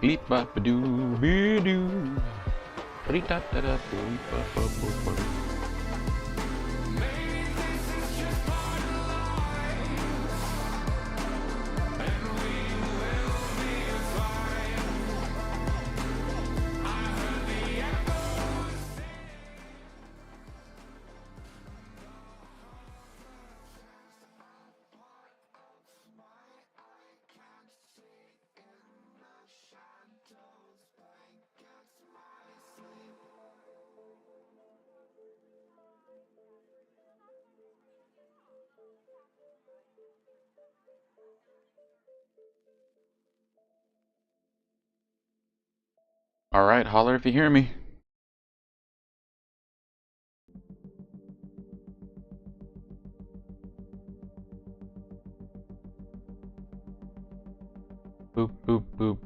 Bleep ba ba doo be doo. Rita da da boo ba ba boo ba. All right, holler if you hear me. Boop boop boop.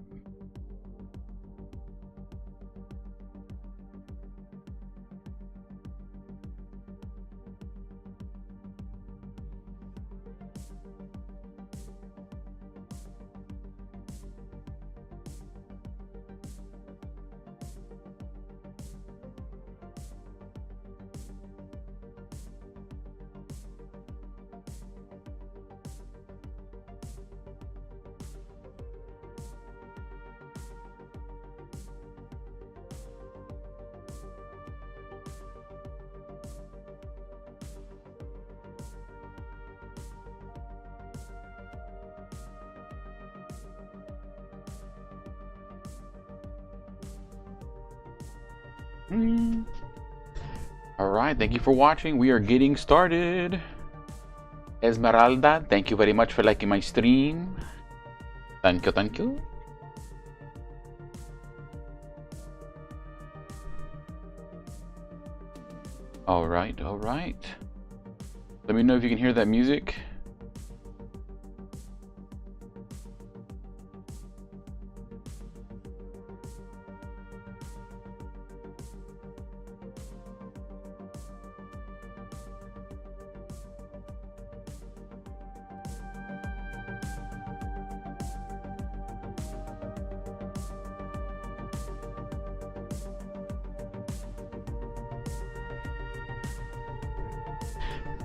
All right, thank you for watching. We are getting started. Esmeralda, thank you very much for liking my stream. Thank you, thank you. All right, all right. Let me know if you can hear that music.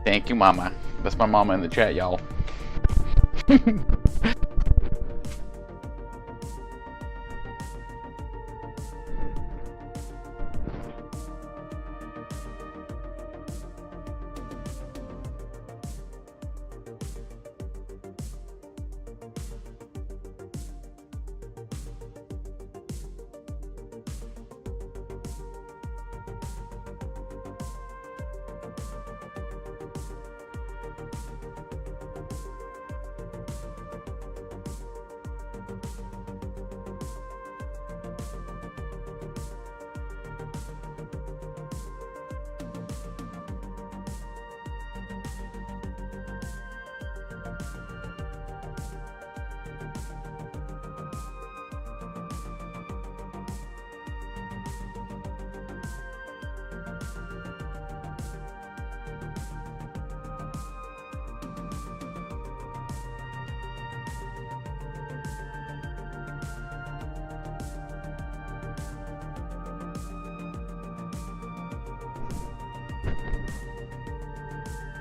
Thank you, Mama. That's my mama in the chat, y'all.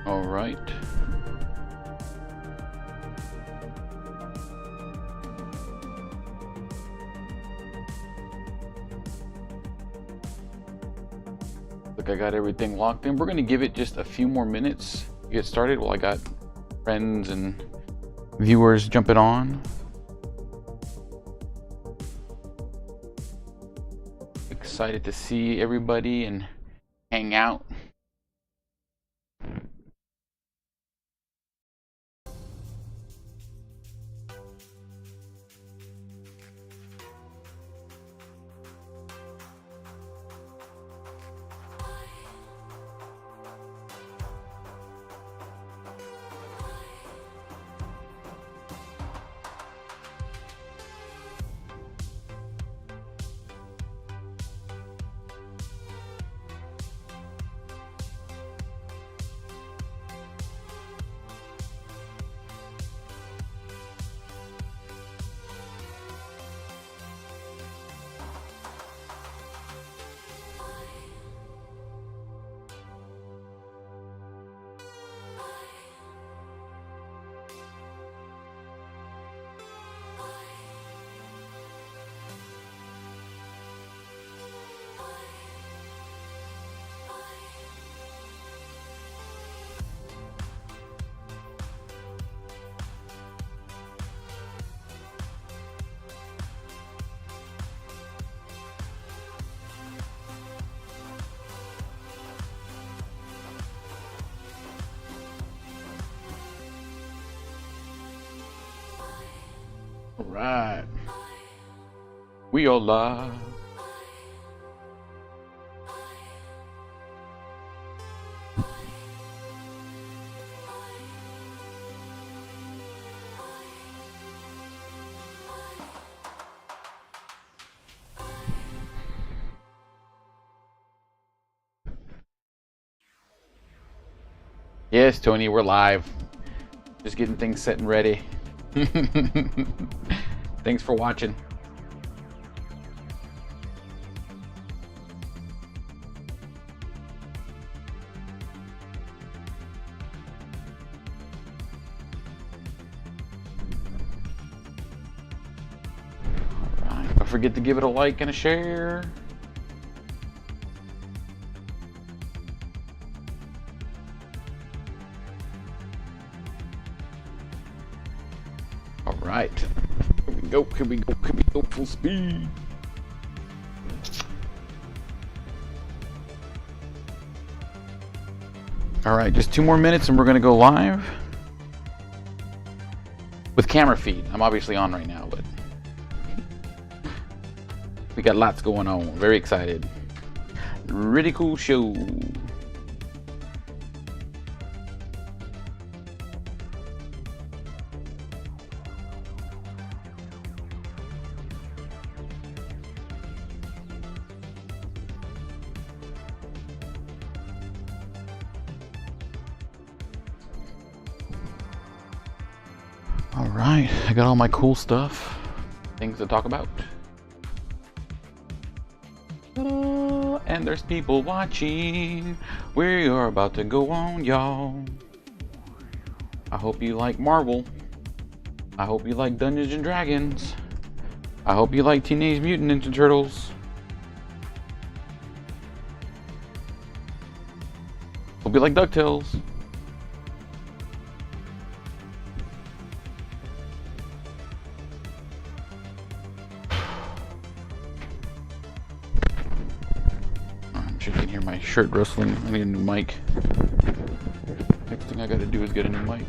All right. Look, I got everything locked in. We're going to give it just a few more minutes to get started while I got friends and viewers jumping on. Excited to see everybody and hang out. All right. We all live. Yes, Tony, we're live. Just getting things set and ready. Thanks for watching. Alright, don't forget to give it a like and a share. Alright. Here we go, here we go, here we go, full speed. Alright, just 2 more minutes and we're gonna go live. With camera feed. I'm obviously on right now, but we got lots going on. Very excited. Really cool show. Alright, I got all my cool stuff. Things to talk about. And there's people watching. We are about to go on, y'all. I hope you like Marvel. I hope you like Dungeons and Dragons. I hope you like Teenage Mutant Ninja Turtles. Hope you like DuckTales. I'm sure you can hear my shirt rustling. I need a new mic. Next thing I gotta do is get a new mic.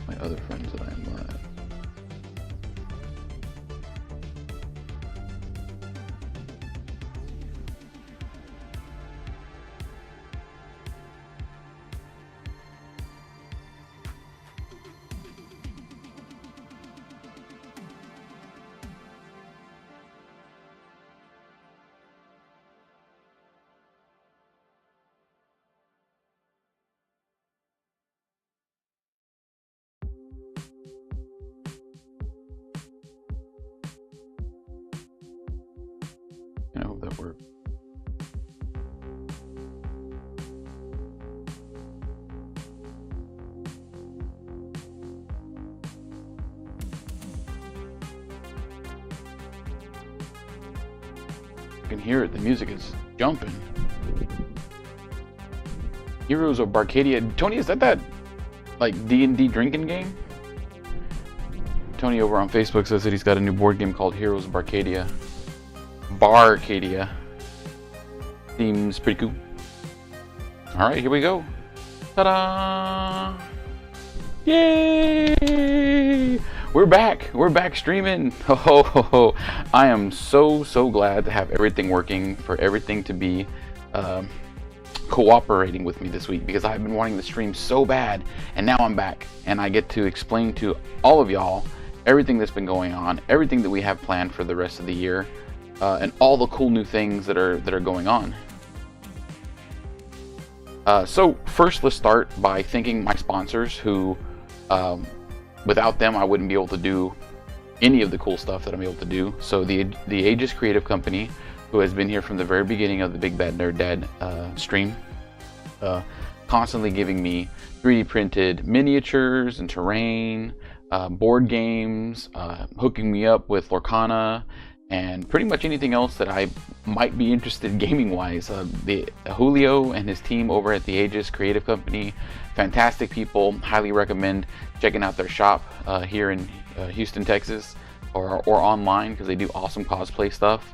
My other friends that I'm live. I hope that works. You can hear it, the music is jumping. Heroes of Barcadia. Tony, is that like D&D drinking game? Tony over on Facebook says that he's got a new board game called Heroes of Barcadia. Barcadia. Seems pretty cool. Alright, here we go. Ta-da! Yay! We're back. We're back streaming. Oh, I am so glad to have everything working, for everything to be cooperating with me this week, because I've been wanting to stream so bad, and now I'm back and I get to explain to all of y'all everything that's been going on, everything that we have planned for the rest of the year, and all the cool new things that are going on. So first, let's start by thanking my sponsors who, without them, I wouldn't be able to do any of the cool stuff that I'm able to do. So the Aegis Creative Company, who has been here from the very beginning of the Big Bad Nerd Dad stream, constantly giving me 3D printed miniatures and terrain, board games, hooking me up with Lorcana, and pretty much anything else that I might be interested in gaming wise. Julio and his team over at the Aegis Creative Company, fantastic people. Highly recommend checking out their shop here in Houston, Texas. or online, because they do awesome cosplay stuff.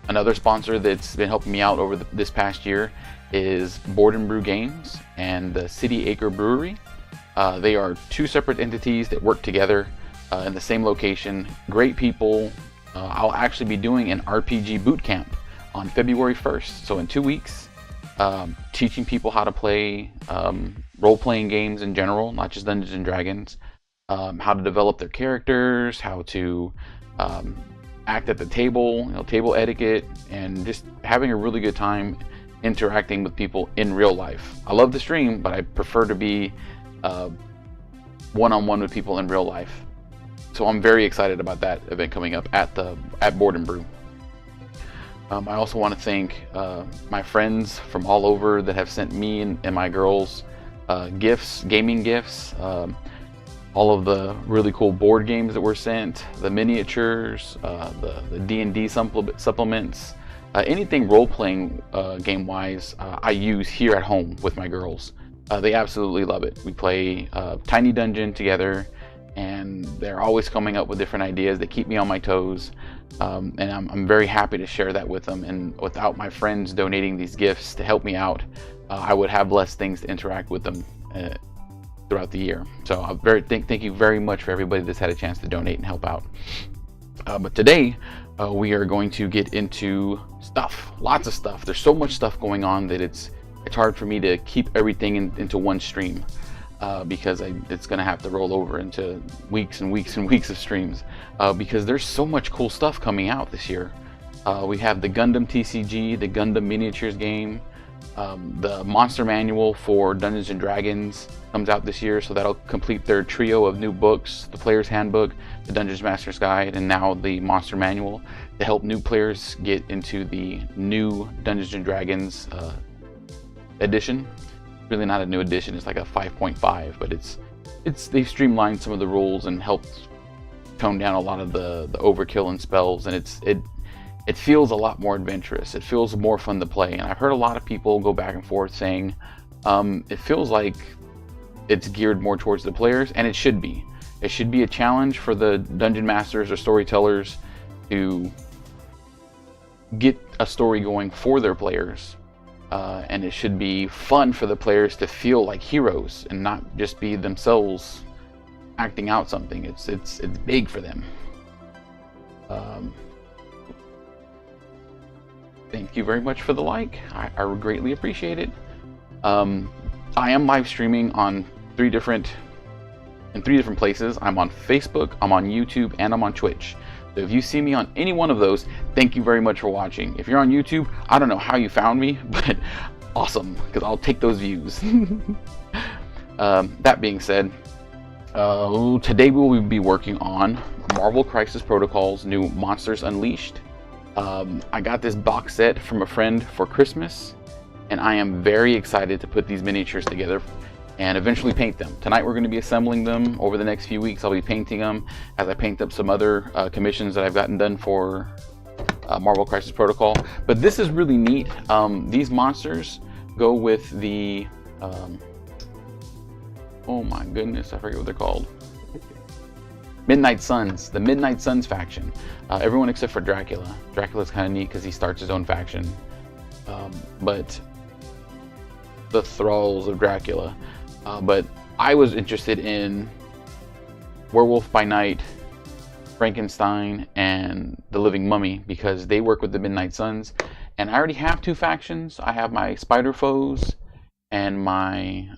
Another sponsor that's been helping me out over this past year is Board and Brew Games and the City Acre Brewery. They are two separate entities that work together in the same location. Great people. I'll actually be doing an RPG boot camp on February 1st, so in 2 weeks, teaching people how to play role-playing games in general, not just Dungeons and Dragons, how to develop their characters, how to act at the table, table etiquette, and just having a really good time interacting with people in real life. I love to stream, but I prefer to be one-on-one with people in real life. So I'm very excited about that event coming up at Board and Brew. I also want to thank my friends from all over that have sent me and my girls gifts, gaming gifts. All of the really cool board games that were sent, the miniatures, the D&D supplements, anything role-playing game-wise, I use here at home with my girls. They absolutely love it. We play Tiny Dungeon together, and they're always coming up with different ideas that keep me on my toes, and I'm very happy to share that with them. And without my friends donating these gifts to help me out, I would have less things to interact with them throughout the year. So thank you very much for everybody that's had a chance to donate and help out. But today we are going to get into stuff, lots of stuff. There's so much stuff going on that it's hard for me to keep everything into one stream, because it's going to have to roll over into weeks and weeks and weeks of streams, because there's so much cool stuff coming out this year. We have the Gundam TCG, the Gundam miniatures game, the Monster Manual for Dungeons and Dragons comes out this year, so that'll complete their trio of new books: the Player's Handbook, the Dungeons Master's Guide, and now the Monster Manual, to help new players get into the new Dungeons and Dragons edition. Really not a new edition, it's like a 5.5, but they've streamlined some of the rules and helped tone down a lot of the overkill and spells, and it feels a lot more adventurous. It feels more fun to play, and I've heard a lot of people go back and forth saying it feels like it's geared more towards the players, and it should be. It should be a challenge for the dungeon masters or storytellers to get a story going for their players, and it should be fun for the players to feel like heroes and not just be themselves acting out something. It's big for them. Thank you very much for the like. I would greatly appreciate it. I am live streaming on three different places. I'm on Facebook, I'm on YouTube, and I'm on Twitch. So if you see me on any one of those, thank you very much for watching. If you're on YouTube, I don't know how you found me, but awesome, because I'll take those views. That being said, today we will be working on Marvel Crisis Protocol's new Monsters Unleashed. I got this box set from a friend for Christmas, and I am very excited to put these miniatures together and eventually paint them. Tonight we're going to be assembling them. Over the next few weeks I'll be painting them as I paint up some other commissions that I've gotten done for Marvel Crisis Protocol. But this is really neat. These monsters go with the oh my goodness, I forget what they're called. Midnight Suns, the Midnight Suns faction. Everyone except for Dracula. Dracula's kind of neat because he starts his own faction. But the Thralls of Dracula. But I was interested in Werewolf by Night, Frankenstein, and the Living Mummy because they work with the Midnight Suns. And I already have two factions. I have my Spider Foes and my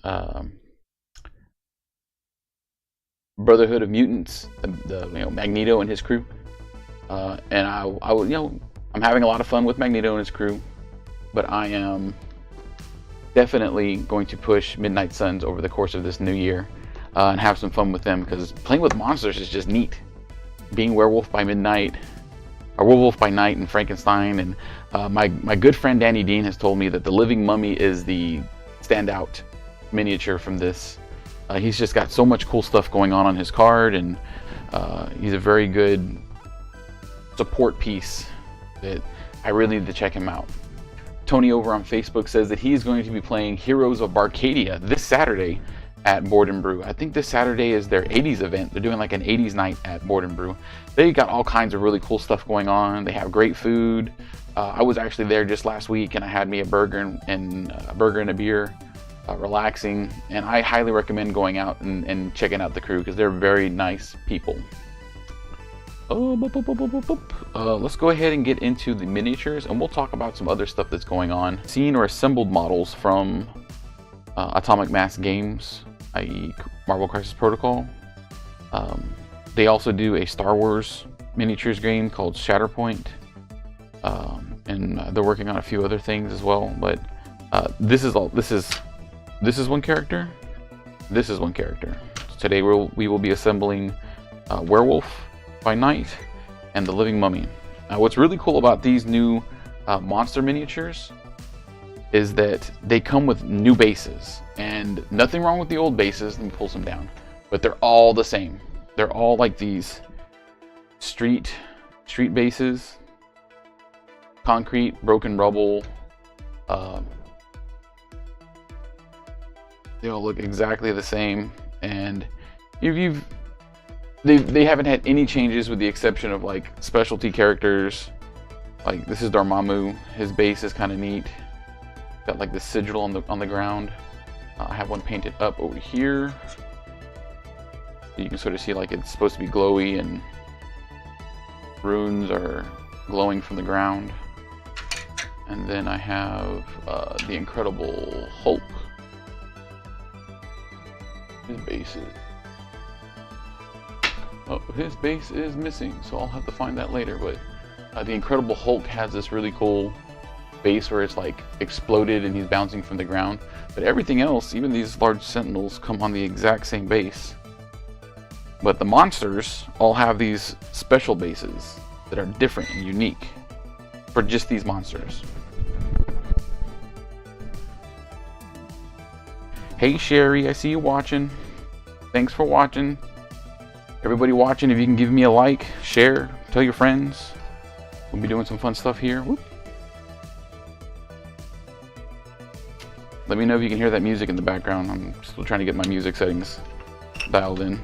Brotherhood of Mutants, the Magneto and his crew. And I would, I'm having a lot of fun with Magneto and his crew, but I am definitely going to push Midnight Suns over the course of this new year and have some fun with them, because playing with monsters is just neat. Being Werewolf by Midnight, or Werewolf by Night, and Frankenstein, and my good friend Danny Dean has told me that the Living Mummy is the standout miniature from this. He's just got so much cool stuff going on his card, and he's a very good support piece that I really need to check him out. Tony over on Facebook says that he's going to be playing Heroes of Barcadia this Saturday at Board and Brew. I think this Saturday is their 80s event. They're doing like an 80s night at Board and Brew. They got all kinds of really cool stuff going on. They have great food. I was actually there just last week, and I had me a burger and a beer, relaxing. And I highly recommend going out and checking out the crew because they're very nice people. Let's go ahead and get into the miniatures, and we'll talk about some other stuff that's going on. Seen or assembled models from Atomic Mass Games, i.e. Marvel Crisis Protocol. They also do a Star Wars miniatures game called Shatterpoint, and they're working on a few other things as well. But this is one character. This is one character. Today we will be assembling Werewolf by Night and the Living Mummy. What's really cool about these new monster miniatures is that they come with new bases, and nothing wrong with the old bases. Let me pull some down, but they're all the same. They're all like these street bases, concrete, broken rubble. They all look exactly the same, and they haven't had any changes with the exception of like specialty characters. Like this is Dormammu. His base is kind of neat. Got like the sigil on the ground. I have one painted up over here. You can sort of see like it's supposed to be glowy, and runes are glowing from the ground. And then I have the Incredible Hulk. His base is missing, so I'll have to find that later. But the Incredible Hulk has this really cool base where it's like exploded and he's bouncing from the ground. But everything else, even these large sentinels, come on the exact same base. But the monsters all have these special bases that are different and unique for just these monsters. Hey Sherry, I see you watching. Thanks for watching. Everybody watching, if you can give me a like, share, tell your friends. We'll be doing some fun stuff here. Whoop. Let me know if you can hear that music in the background. I'm still trying to get my music settings dialed in.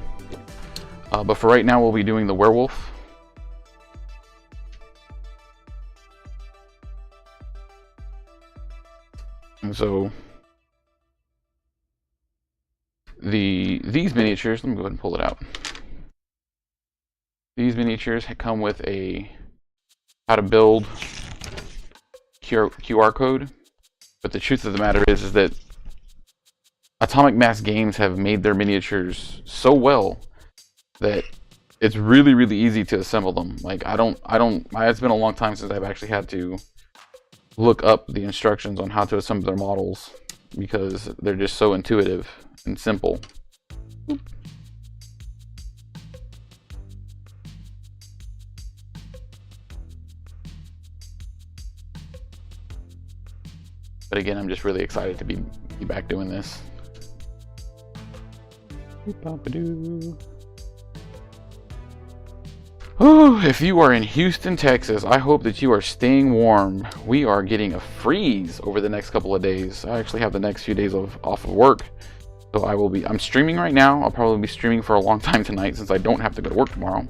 But for right now, we'll be doing the werewolf. And so these miniatures, let me go ahead and pull it out. These miniatures come with a how to build QR code. But the truth of the matter is that Atomic Mass Games have made their miniatures so well that it's really, really easy to assemble them. Like it's been a long time since I've actually had to look up the instructions on how to assemble their models because they're just so intuitive and simple. But again, I'm just really excited to be back doing this. Oh, if you are in Houston, Texas, I hope that you are staying warm. We are getting a freeze over the next couple of days. I actually have the next few days off of work. So I'm streaming right now. I'll probably be streaming for a long time tonight since I don't have to go to work tomorrow.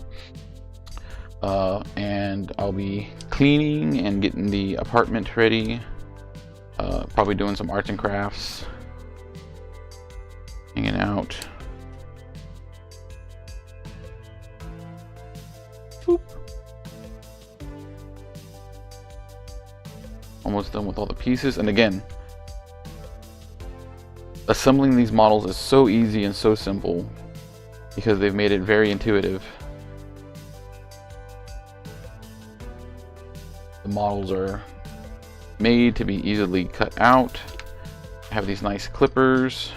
And I'll be cleaning and getting the apartment ready. Probably doing some arts and crafts. Hanging out. Boop. Almost done with all the pieces. And again, assembling these models is so easy and so simple because they've made it very intuitive. The models are made to be easily cut out. I have these nice clippers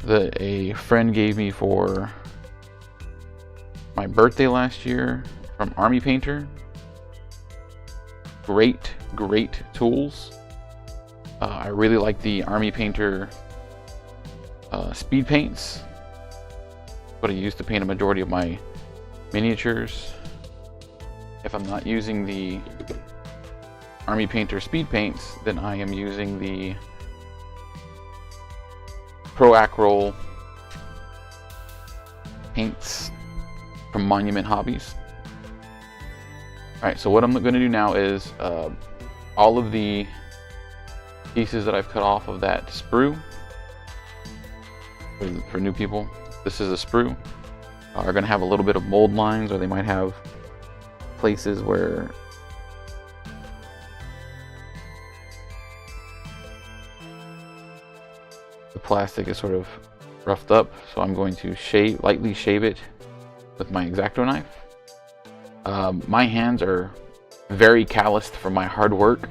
that a friend gave me for my birthday last year from Army Painter. Great tools. I really like the Army Painter speed paints. What I use to paint a majority of my miniatures. If I'm not using the Army Painter speed paints, then I am using the Pro-Acryl paints from Monument Hobbies. Alright, so what I'm going to do now is all of the pieces that I've cut off of that sprue, for new people, this is a sprue, are going to have a little bit of mold lines, or they might have places where the plastic is sort of roughed up. So I'm going to lightly shave it with my X-Acto knife. My hands are very calloused from my hard work,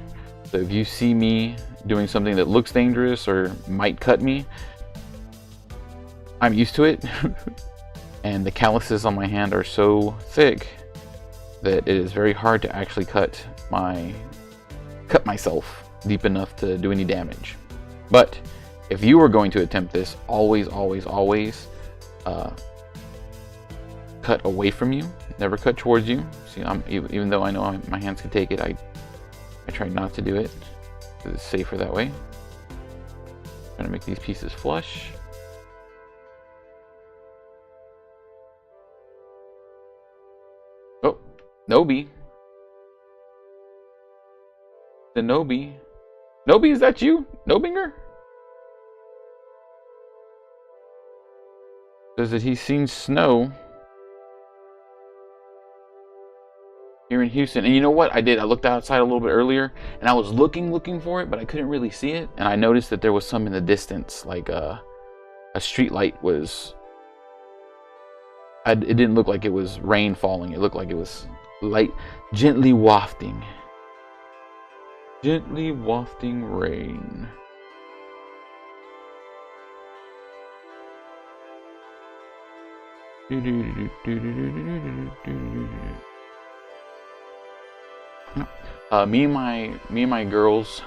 so if you see me doing something that looks dangerous or might cut me, I'm used to it. And the calluses on my hand are so thick that it is very hard to actually cut myself deep enough to do any damage. But if you were going to attempt this, always cut away from you, never cut towards you. See, even though I know my hands can take it, I try not to do it because it's safer that way. Trying to make these pieces flush. Oh, Nobi. The Nobi. Nobi, is that you? Nobinger? Says that he's seen snow here in Houston. And you know what I did? I looked outside a little bit earlier, and I was looking for it, but I couldn't really see it. And I noticed that there was some in the distance, like a street light was. It didn't look like it was rain falling. It looked like it was light, gently wafting rain. Me and my girls.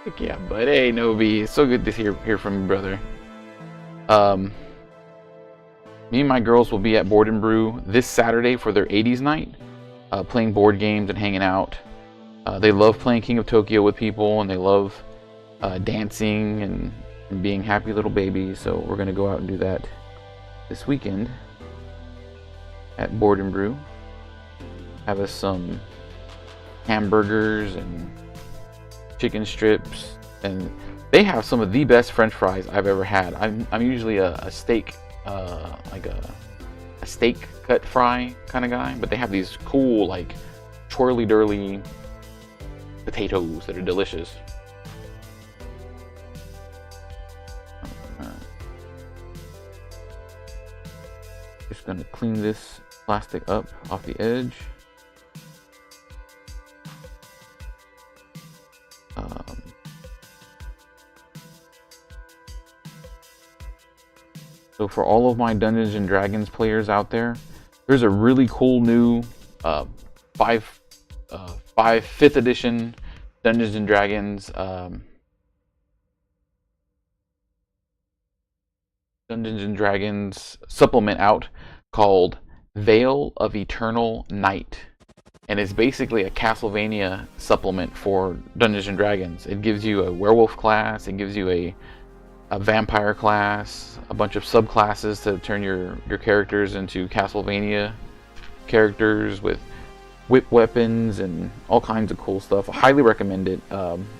Heck yeah, but hey, Nobi, it's so good to hear from you, brother. Me and my girls will be at Board and Brew this Saturday for their 80s night, playing board games and hanging out. They love playing King of Tokyo with people, and they love dancing and being happy little babies. So we're gonna go out and do that this weekend at Board and Brew. Have us some hamburgers and chicken strips, and they have some of the best French fries I've ever had. I'm usually a steak, like a steak cut fry kind of guy, but they have these cool, like, twirly dirly potatoes that are delicious. Just gonna clean this plastic up off the edge. So for all of my Dungeons and Dragons players out there, there's a really cool new 5th edition Dungeons and Dragons supplement out called Veil of Eternal Night, and it's basically a Castlevania supplement for Dungeons and Dragons. It gives you a werewolf class, it gives you a vampire class, a bunch of subclasses to turn your characters into Castlevania characters with whip weapons and all kinds of cool stuff. I highly recommend it.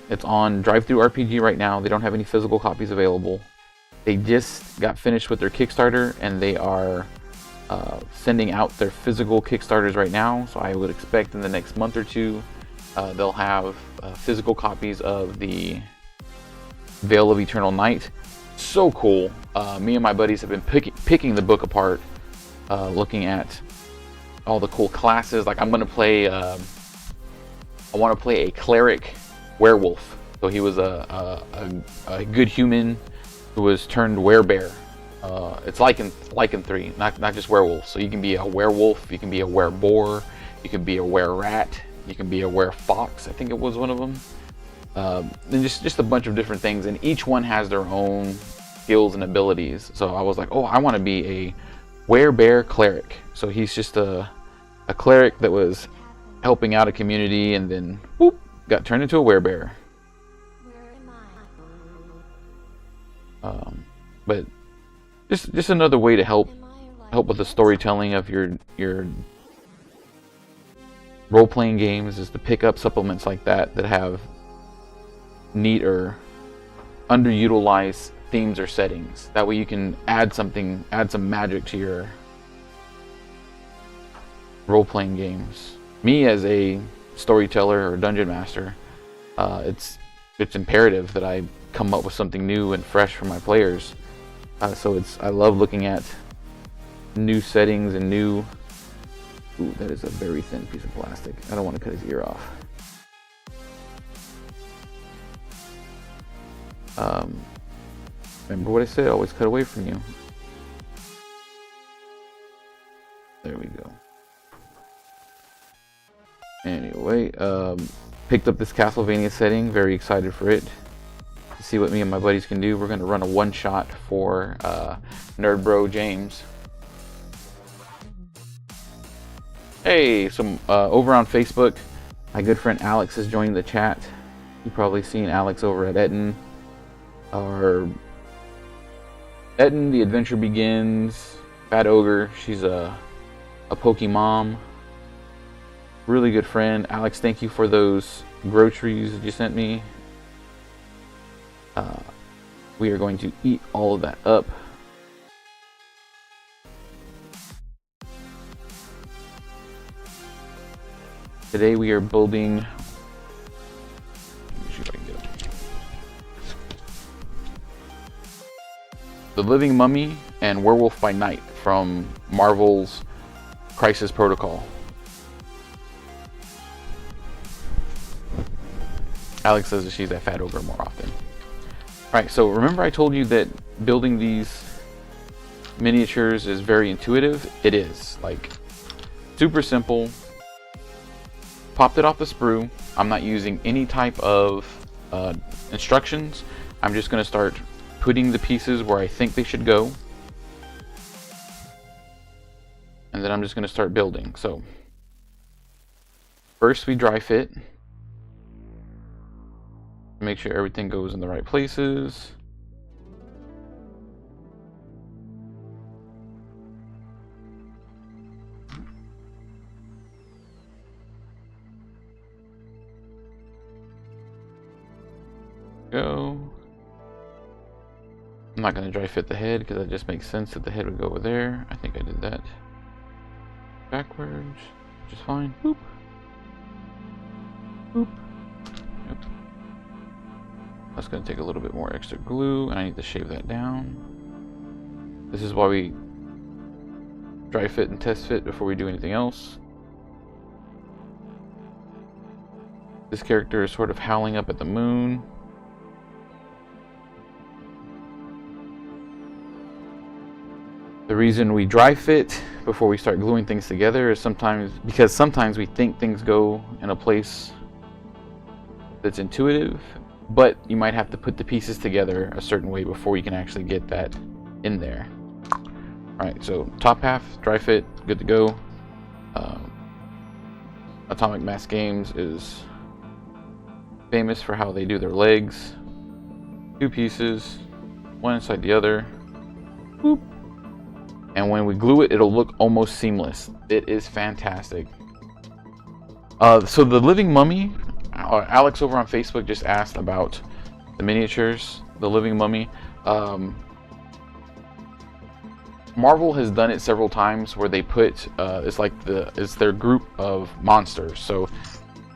It's on DriveThruRPG right now. They don't have any physical copies available. They just got finished with their Kickstarter, and they are sending out their physical Kickstarters right now. So I would expect in the next month or two they'll have physical copies of the Veil of Eternal Night. So cool. Me and my buddies have been picking the book apart, looking at all the cool classes. Like, I'm gonna play I want to play a cleric werewolf. So he was a good human who was turned werebear. It's like in 3, not just werewolf. So you can be a werewolf, you can be a wereboar, you can be a were-rat, you can be a were-fox, I think it was one of them. And just a bunch of different things, and each one has their own skills and abilities. So I was like, oh, I want to be a werebear cleric. So he's just a cleric that was helping out a community, and then whoop, got turned into a werebear. But just another way to help with the storytelling of your role-playing games is to pick up supplements like that have neat or underutilized themes or settings. That way you can add some magic to your role-playing games. Me as a storyteller or dungeon master, it's imperative that I come up with something new and fresh for my players. So I love looking at new settings and new. Ooh, that is a very thin piece of plastic. I don't want to cut his ear off. Remember what I said, always cut away from you. There we go. Anyway, picked up this Castlevania setting, very excited for it. To see what me and my buddies can do. We're going to run a one-shot for Nerd Bro James. Hey, so over on Facebook, my good friend Alex has joined the chat. You've probably seen Alex over at Etten. Or Etten, The Adventure Begins, Fat Ogre. She's a Pokemon. Really good friend. Alex, thank you for those groceries that you sent me. We are going to eat all of that up. Today we are building. Let me see if I can get it. The Living Mummy and Werewolf by Night from Marvel's Crisis Protocol. Alex says that she's at Fat Ogre more often. Alright, so remember I told you that building these miniatures is very intuitive? It is. Like, super simple. Popped it off the sprue. I'm not using any type of instructions. I'm just going to start putting the pieces where I think they should go. And then I'm just going to start building. So, first we dry fit. Make sure everything goes in the right places. Go. I'm not going to dry fit the head because that just makes sense that the head would go over there. I think I did that backwards, which is fine. Boop. Boop. Yep. That's going to take a little bit more extra glue, and I need to shave that down. This is why we dry fit and test fit before we do anything else. This character is sort of howling up at the moon. The reason we dry fit before we start gluing things together is because sometimes we think things go in a place that's intuitive, but you might have to put the pieces together a certain way before you can actually get that in there. Alright, so top half, dry fit, good to go. Atomic Mass Games is famous for how they do their legs. Two pieces, one inside the other. Boop. And when we glue it, it'll look almost seamless. It is fantastic. So the Living Mummy, Alex over on Facebook just asked about the miniatures, the Living Mummy. Marvel has done it several times where they put it's their group of monsters. So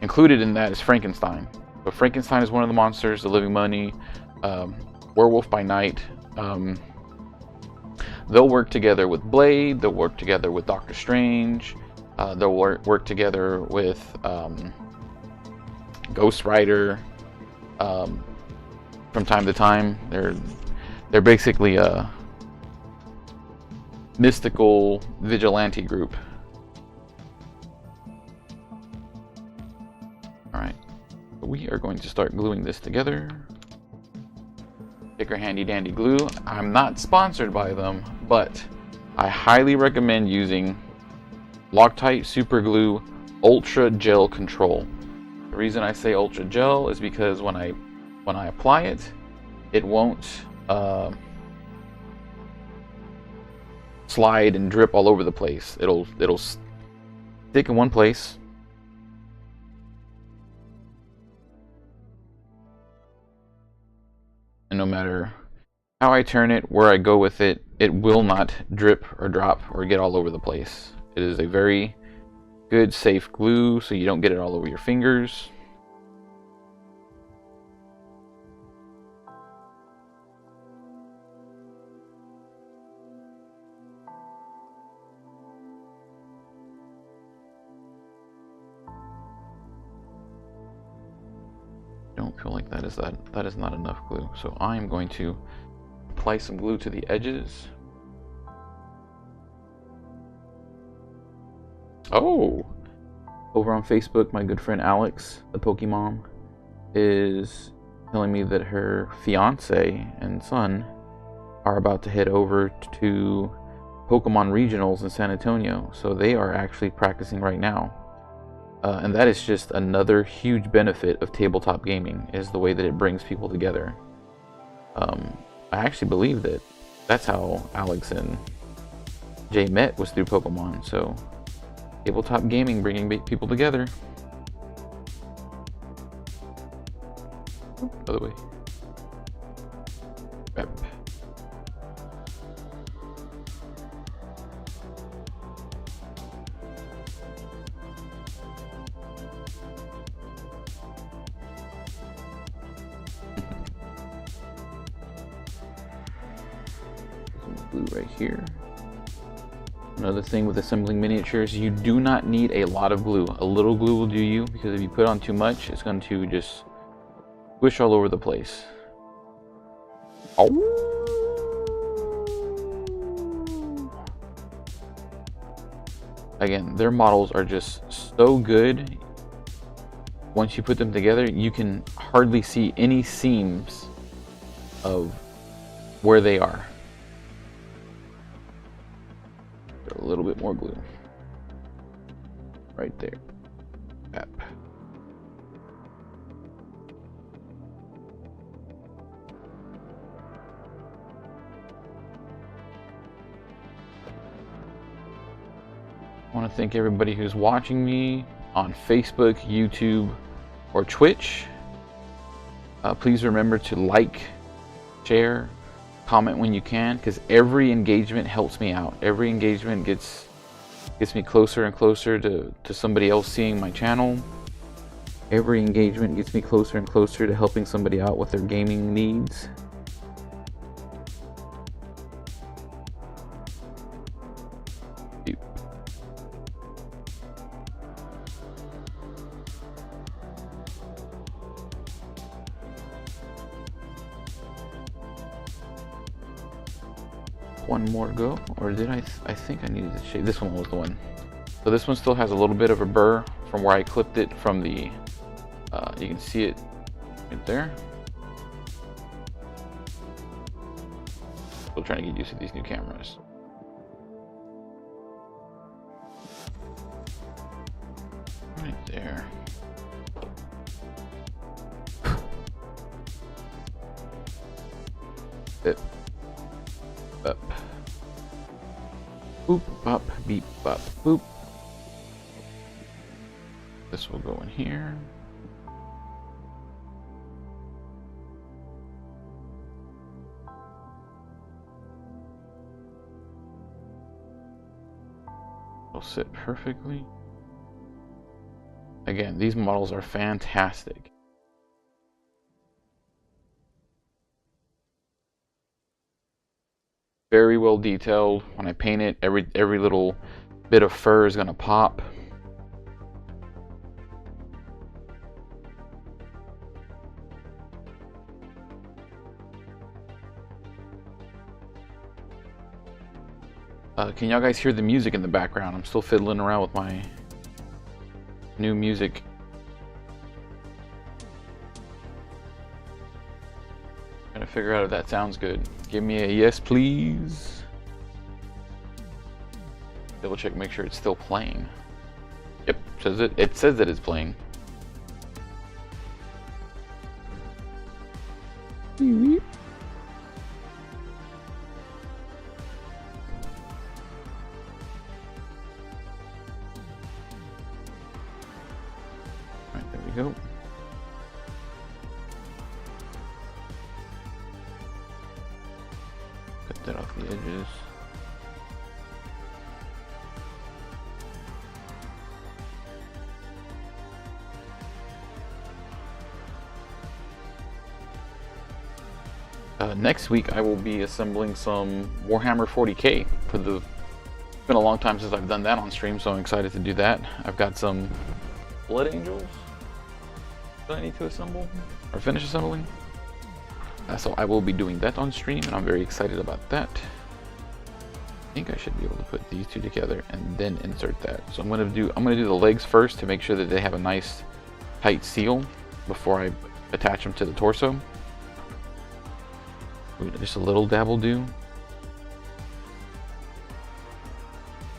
included in that is Frankenstein. But Frankenstein is one of the monsters. The Living Mummy, Werewolf by Night. They'll work together with Blade. They'll work together with Doctor Strange. They'll work together with Ghost Rider. From time to time, they're basically a mystical vigilante group. All right, we are going to start gluing this together. Pick our handy dandy glue. I'm not sponsored by them, but I highly recommend using Loctite Super Glue Ultra Gel Control. The reason I say Ultra Gel is because when I apply it, it won't slide and drip all over the place. It'll stick in one place. And no matter how I turn it, where I go with it, it will not drip or drop or get all over the place. It is a very good, safe glue, so you don't get it all over your fingers. Don't feel like that is not enough glue, so I am going to apply some glue to the edges. Oh, over on Facebook, my good friend Alex, the Pokemon, is telling me that her fiance and son are about to head over to Pokemon Regionals in San Antonio, so they are actually practicing right now. And that is just another huge benefit of tabletop gaming, is the way that it brings people together. I actually believe that that's how Alex and Jay met, was through Pokemon. So tabletop gaming bringing people together. Oop, other way. Yep. Glue right here. Another thing with assembling miniatures, you do not need a lot of glue. A little glue will do you, because if you put on too much, it's going to just squish all over the place. Oh. Again, their models are just so good. Once you put them together, you can hardly see any seams of where they are. A little bit more glue right there. Yep. I want to thank everybody who's watching me on Facebook, YouTube, or Twitch. Please remember to like, share, comment when you can, because every engagement helps me out. Every engagement gets me closer and closer to somebody else seeing my channel. Every engagement gets me closer and closer to helping somebody out with their gaming needs. One more to go, or did I think I needed to shave. This one was the one. So this one still has a little bit of a burr from where I clipped it from the, you can see it right there. Still trying to get used to these new cameras. Right there. Bip. Up. Boop, bop, beep, bop, boop. This will go in here. It'll sit perfectly. Again, these models are fantastic. Very well detailed. When I paint it, every little bit of fur is gonna pop. Can y'all guys hear the music in the background? I'm still fiddling around with my new music. Trying to figure out if that sounds good. Give me a yes, please. Double check, make sure it's still playing. Yep, says it. It says that it's playing. go. Cut that off the edges. Next week I will be assembling some Warhammer 40k for the. It's been a long time since I've done that on stream, so I'm excited to do that. I've got some Blood Angels that I need to assemble or finish assembling. So I will be doing that on stream, and I'm very excited about that. I think I should be able to put these two together and then insert that. So I'm gonna do the legs first to make sure that they have a nice tight seal before I attach them to the torso. Just a little dab will do.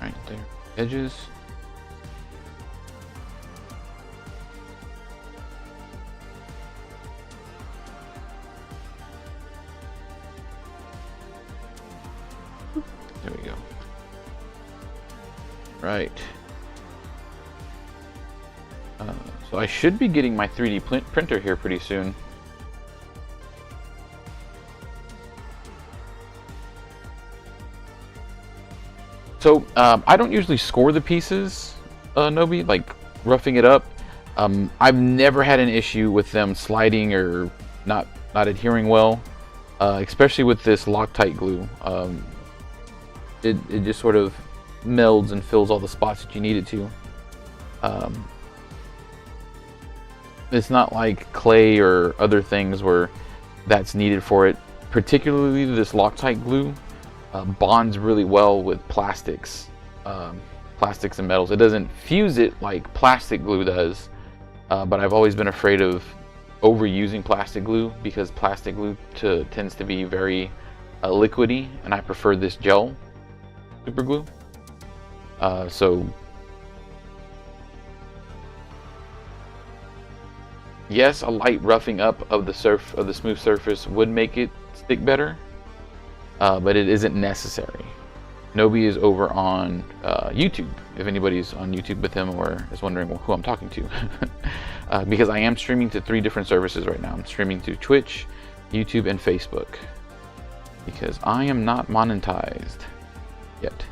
Right there, edges. There we go. Right. So I should be getting my 3D printer here pretty soon. So I don't usually score the pieces, Nobi, like roughing it up. I've never had an issue with them sliding or not adhering well, especially with this Loctite glue. It just sort of melds and fills all the spots that you need it to. It's not like clay or other things where that's needed for it. Particularly this Loctite glue. Bonds really well with plastics and metals. It doesn't fuse it like plastic glue does, but I've always been afraid of overusing plastic glue because plastic glue tends to be very liquidy, and I prefer this gel super glue. So yes, a light roughing up of the smooth surface would make it stick better. But it isn't necessary. Nobi is over on YouTube, if anybody's on YouTube with him or is wondering who I'm talking to. Because I am streaming to 3 different services right now. I'm streaming to Twitch, YouTube, and Facebook. Because I am not monetized yet.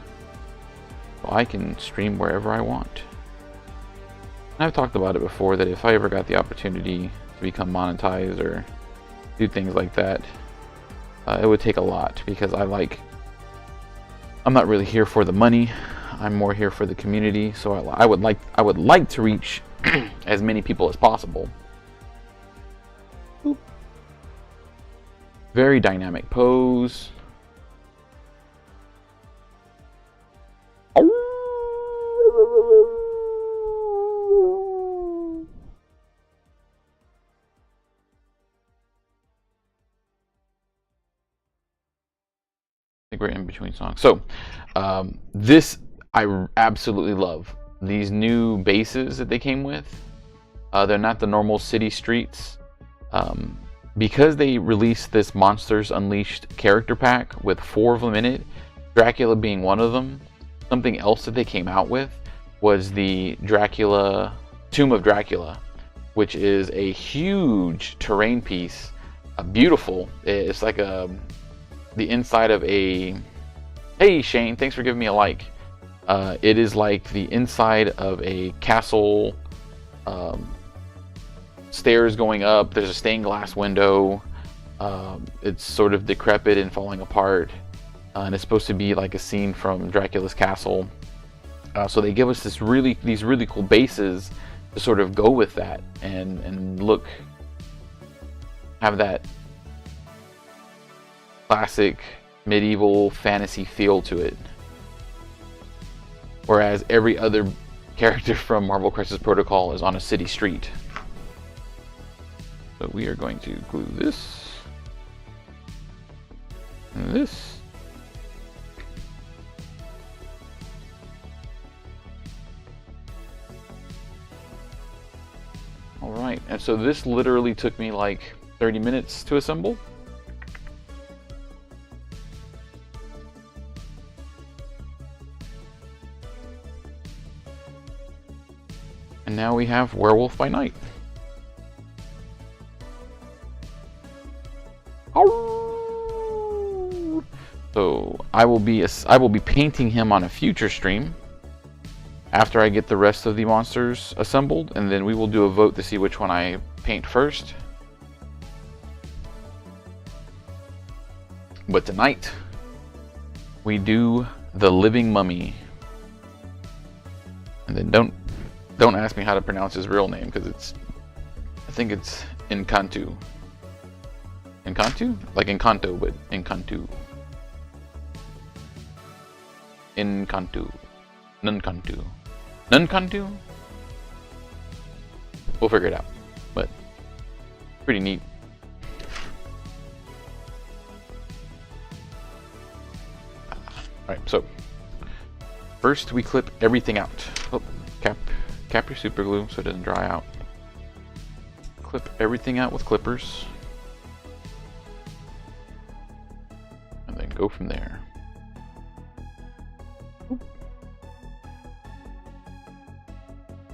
So I can stream wherever I want. And I've talked about it before that if I ever got the opportunity to become monetized or do things like that, it would take a lot because I'm not really here for the money. I'm more here for the community. So I would like to reach as many people as possible. Boop. Very dynamic pose. We're in between songs. So this I absolutely love. These new bases that they came with. They're not the normal city streets. Because they released this Monsters Unleashed character pack with 4 of them in it, Dracula being one of them, something else that they came out with was the Tomb of Dracula, which is a huge terrain piece. Beautiful. It's like the inside of a... Hey Shane, thanks for giving me a like. It is like the inside of a castle, stairs going up, there's a stained glass window, it's sort of decrepit and falling apart, and it's supposed to be like a scene from Dracula's castle. So they give us these really cool bases to sort of go with that and have that classic medieval fantasy feel to it. Whereas every other character from Marvel Crisis Protocol is on a city street. So we are going to glue this and this. Alright, and so this literally took me like 30 minutes to assemble. And now we have Werewolf by Night. I will be painting him on a future stream after I get the rest of the monsters assembled, and then we will do a vote to see which one I paint first. But tonight we do the Living Mummy, and then don't ask me how to pronounce his real name, because I think it's Encantu. Encantu? Like Encanto, but Encantu. Encantu. Nuncantu. Nuncantu? We'll figure it out. But pretty neat. Alright, so first we clip everything out. Oh, cap your super glue so it doesn't dry out. Clip everything out with clippers. And then go from there.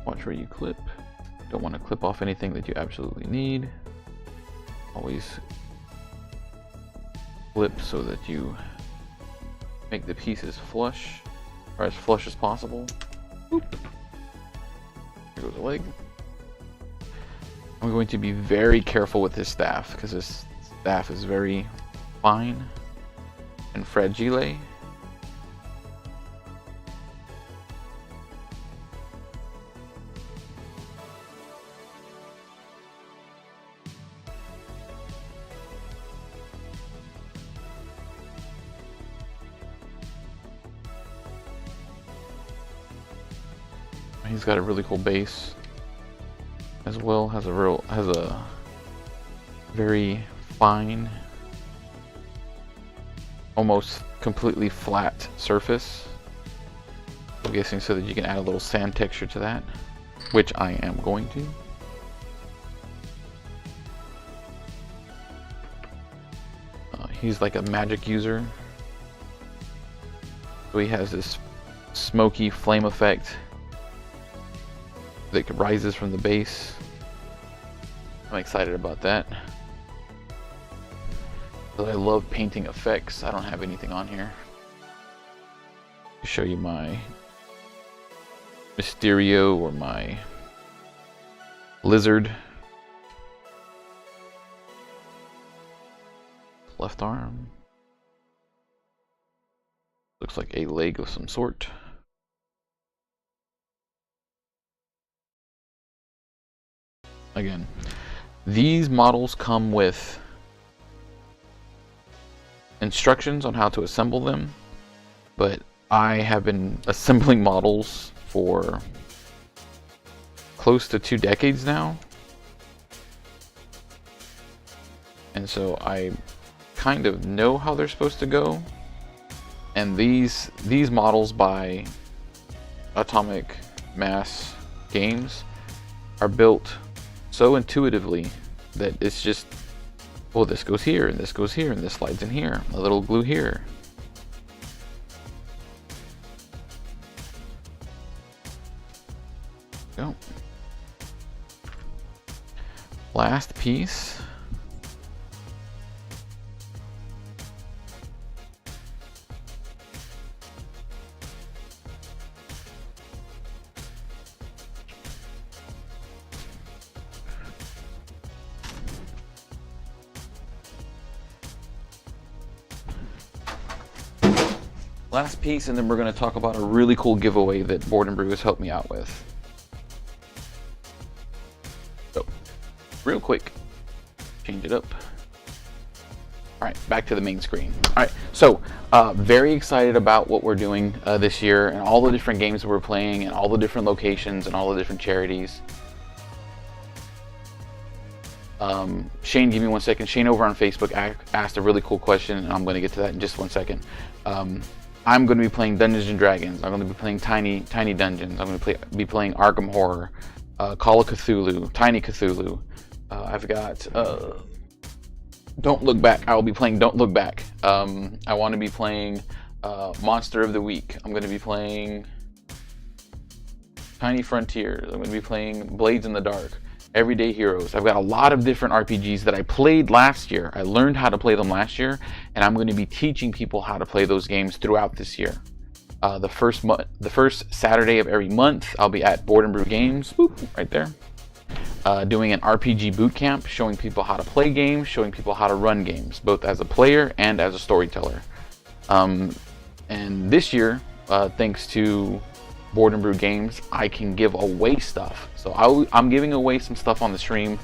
Watch where you clip. Don't want to clip off anything that you absolutely need. Always flip so that you make the pieces flush, or as flush as possible. Boop. Here goes the leg. I'm going to be very careful with this staff, because this staff is very fine and fragile. He's got a really cool base as well. Has a very fine, almost completely flat surface. I'm guessing so that you can add a little sand texture to that, which I am going to. He's like a magic user, so he has this smoky flame effect that rises from the base. I'm excited about that. But I love painting effects. I don't have anything on here to show you my Mysterio or my Lizard. Left arm. Looks like a leg of some sort. Again, these models come with instructions on how to assemble them, but I have been assembling models for close to 2 decades now, and so I kind of know how they're supposed to go. And these models by Atomic Mass Games are built so intuitively that it's just, oh, this goes here and this goes here and this slides in here, a little glue here. Go. Last piece. Last piece, and then we're going to talk about a really cool giveaway that Board and Brew has helped me out with. So, real quick, change it up. Alright, back to the main screen. Alright, so very excited about what we're doing this year, and all the different games that we're playing, and all the different locations, and all the different charities. Shane, give me 1 second. Shane over on Facebook asked a really cool question, and I'm going to get to that in just 1 second. I'm going to be playing Dungeons and Dragons. I'm going to be playing Tiny Dungeons. I'm going to be playing Arkham Horror, Call of Cthulhu, Tiny Cthulhu. I've got Don't Look Back. I will be playing Don't Look Back. I want to be playing Monster of the Week. I'm going to be playing Tiny Frontiers. I'm going to be playing Blades in the Dark. Everyday Heroes. I've got a lot of different RPGs that I played last year. I learned how to play them last year, and I'm going to be teaching people how to play those games throughout this year. The first Saturday of every month, I'll be at Board and Brew Games, right there, doing an RPG boot camp, showing people how to play games, showing people how to run games, both as a player and as a storyteller. And this year, thanks to Board and Brew Games, I can give away stuff. So I'm giving away some stuff on the stream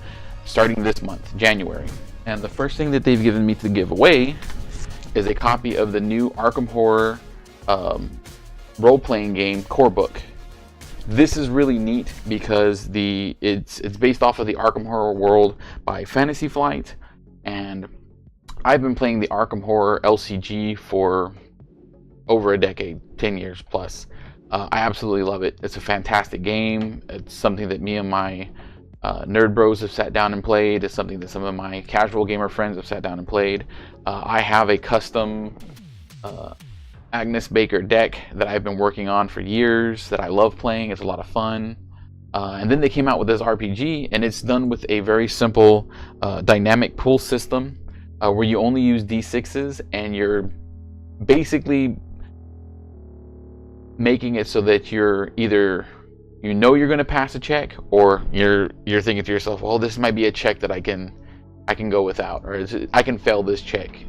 starting this month, January. And the first thing that they've given me to give away is a copy of the new Arkham Horror role-playing game core book. This is really neat because it's based off of the Arkham Horror world by Fantasy Flight, and I've been playing the Arkham Horror LCG for over a decade, 10 years plus. I absolutely love it. It's a fantastic game. It's something that me and my nerd bros have sat down and played. It's something that some of my casual gamer friends have sat down and played. I have a custom Agnes Baker deck that I've been working on for years that I love playing. It's a lot of fun. And then they came out with this RPG, and it's done with a very simple dynamic pool system where you only use D6s, and you're basically making it so that you're either, you know, you're going to pass a check, or you're thinking to yourself, well, this might be a check that I can go without, or I can fail this check.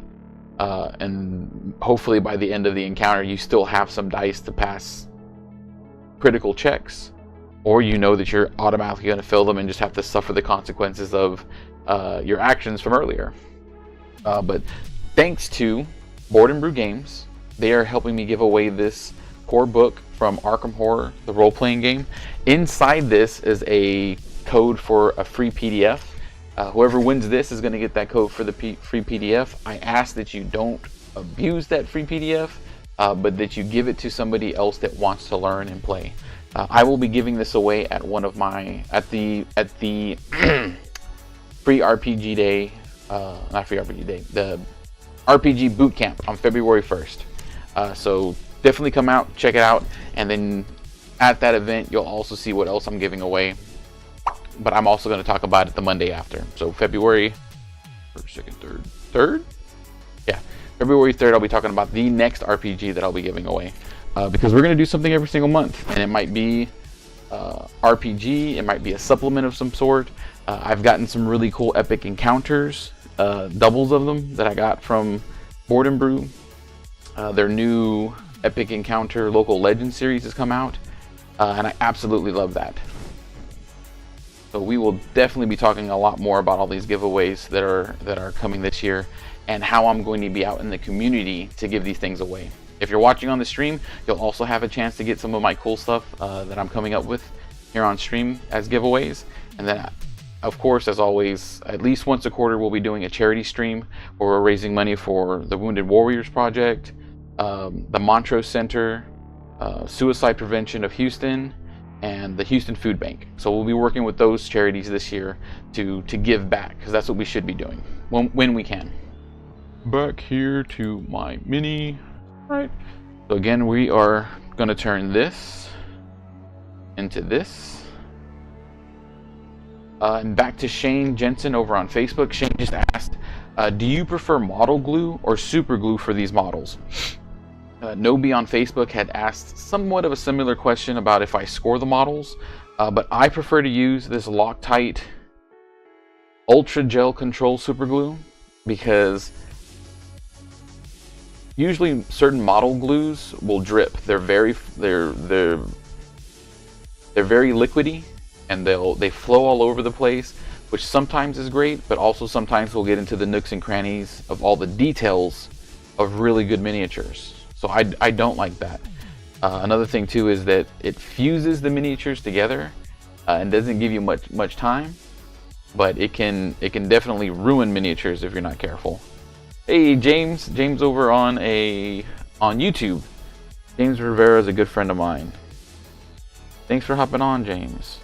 And hopefully by the end of the encounter you still have some dice to pass critical checks, or you know that you're automatically going to fail them and just have to suffer the consequences of your actions from earlier. But thanks to Board and Brew Games, they are helping me give away this core book from Arkham Horror, the role-playing game. Inside this is a code for a free PDF. Whoever wins this is going to get that code for the free PDF. I ask that you don't abuse that free PDF, but that you give it to somebody else that wants to learn and play. I will be giving this away at one of my at the free RPG day, not free RPG day, the RPG boot camp on February 1st. So definitely come out, check it out, and then at that event you'll also see what else I'm giving away. But I'm also going to talk about it the Monday after. So February 1st, 2nd, 3rd? Yeah, February 3rd I'll be talking about the next RPG that I'll be giving away. Because we're going to do something every single month. And it might be RPG, it might be a supplement of some sort. I've gotten some really cool epic encounters, doubles of them that I got from Board and Brew. Their new epic encounter local legend series has come out. And I absolutely love that. So we will definitely be talking a lot more about all these giveaways that are coming this year, and how I'm going to be out in the community to give these things away. If you're watching on the stream, you'll also have a chance to get some of my cool stuff that I'm coming up with here on stream as giveaways. And then, of course, as always, at least once a quarter we'll be doing a charity stream where we're raising money for the Wounded Warriors Project, the Montrose Center, Suicide Prevention of Houston, and the Houston Food Bank. So we'll be working with those charities this year to give back, because that's what we should be doing when we can. Back here to my mini. Right. So again, we are going to turn this into this. And back to Shane Jensen over on Facebook. Shane just asked, do you prefer model glue or super glue for these models? Nobi on Facebook had asked somewhat of a similar question about if I score the models, but I prefer to use this Loctite Ultra Gel Control Super Glue, because usually certain model glues will drip. They're very liquidy, and they flow all over the place, which sometimes is great, but also sometimes we'll get into the nooks and crannies of all the details of really good miniatures. So I don't like that. Another thing too is that it fuses the miniatures together and doesn't give you much time, but it can definitely ruin miniatures if you're not careful. Hey James over on YouTube. James Rivera is a good friend of mine. Thanks for hopping on, James.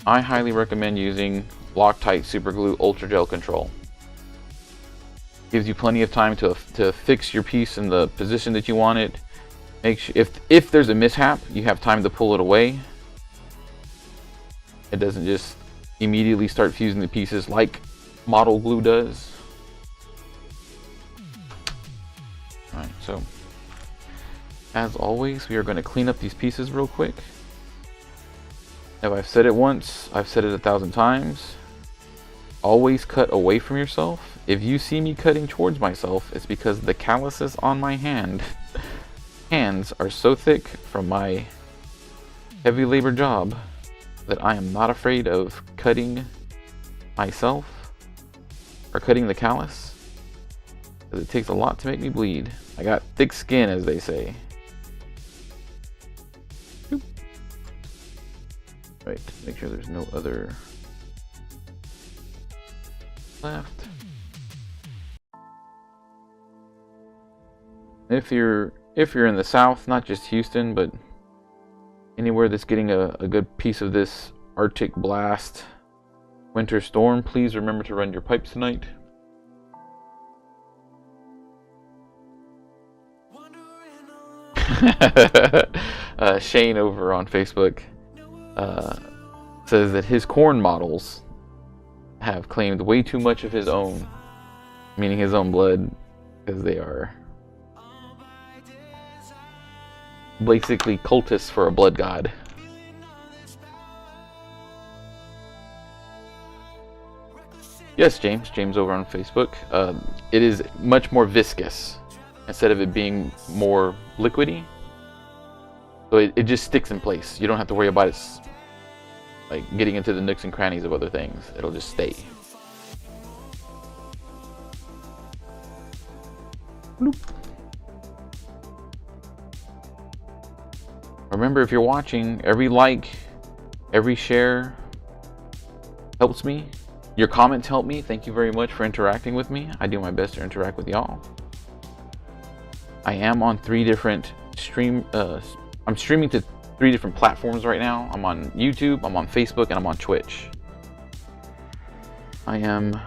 I highly recommend using Loctite Super Glue Ultra Gel Control. Gives you plenty of time to fix your piece in the position that you want it. Make sure if there's a mishap, you have time to pull it away. It doesn't just immediately start fusing the pieces like model glue does. Alright, so as always, we are going to clean up these pieces real quick. If I've said it once, I've said it 1,000 times. Always cut away from yourself. If you see me cutting towards myself, it's because the calluses on my hands are so thick from my heavy labor job that I am not afraid of cutting myself or cutting the callus, because it takes a lot to make me bleed. I got thick skin, as they say. Boop. Right, make sure there's no other left. If you're in the South, not just Houston, but anywhere that's getting a good piece of this Arctic blast winter storm, please remember to run your pipes tonight. Shane over on Facebook says that his corn models have claimed way too much of his own, meaning his own blood, because they are basically cultists for a blood god. Yes, James over on Facebook. It is much more viscous instead of it being more liquidy. So it just sticks in place. You don't have to worry about it like getting into the nooks and crannies of other things. It'll just stay. Bloop. Remember, if you're watching, every like, every share helps me. Your comments help me. Thank you very much for interacting with me. I do my best to interact with y'all. I am on 3 different I'm streaming to 3 different platforms right now. I'm on YouTube, I'm on Facebook, and I'm on Twitch. I am